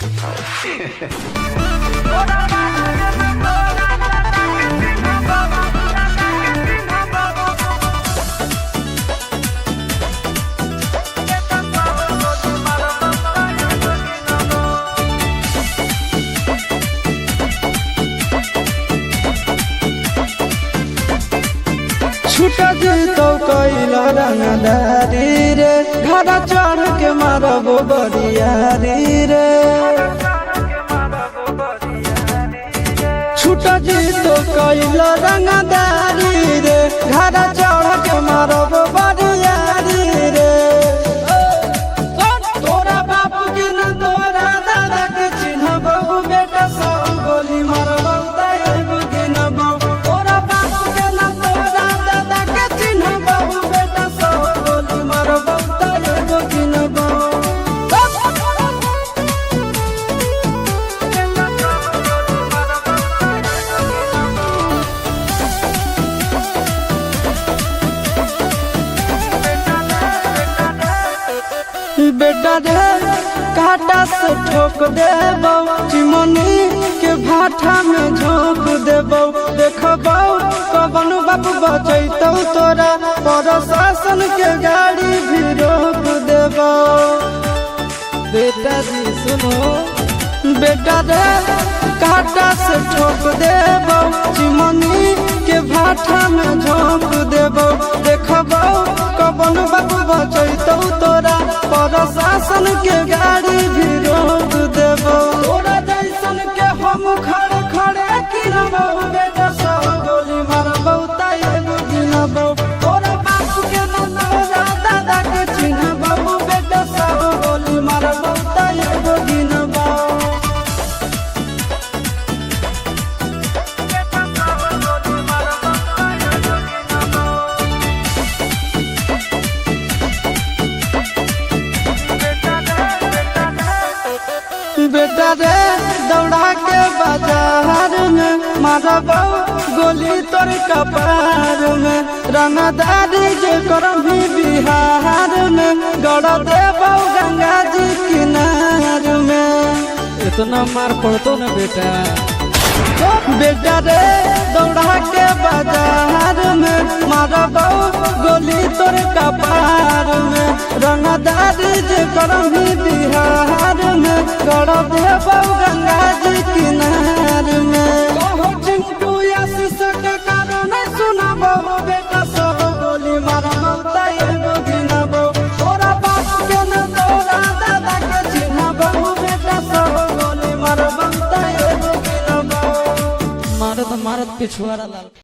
छूट तो कैल रंगदारी रे घर चढ़ के मारब बरियारी रे। छूट तो कैल रंगदारी रे घर चढ़ के मारब बरियारी रे। तोरा बाप के न तोरा दादा के चिन्हब बेटा सब गोली मारब तैगो गिनब। तोरा बाप के न तोरा दादा के चिन्हब बेटा सब गोली मारब तैगो गिनब। बेटा रे काटा से ठोक देबौ चिमनी के भाटा में झोंक देबौ। देखबौ कवन बाप बचैतौ तोरा प्रशासन के गाड़ी भी रोक देबौ। बेटा जी सुनो बेटा रे काटा से ठोक देबौ चिमनी के भाटा में झोंक देबौ। देखबौ कवन बाप बचैतौ तोरा प्रशासन के गाड़ी भी रोक देबौ। तोरा जैसन के हम खड़े खड़े गिनबौ बेटा सब गोली मारबौ तैगो गिनबौ। तोरा बाप के न तोरा दादा के चिन्हबौ बेटा सब गोली मारबौ तैगो गिनबौ। बेटा रे दौड़ा के बाजार में मारबौ गोली तोर कपार में। रंगदारी जे करम भी बिहार में गड़ देबौ गंगा जी किनार में। इतना मार पड़तो न बेटा। बेटा रे दौड़ा के बाजार में मारबौ गोली तोर कपार में। रंगदारी जे करम भी बिहार में गड़ देबौ गंगा जी किनार में। कहो चिंटू आशीष के कारण सुनबौ बेटा सब गोली मारबौ तैगो गिनबौ। तोरा बाप के न तोरा दादा के चिन्हबौ बेटा सब गोली मारबौ तैगो गिनबौ। मारत मारत पिछुआरा लाल।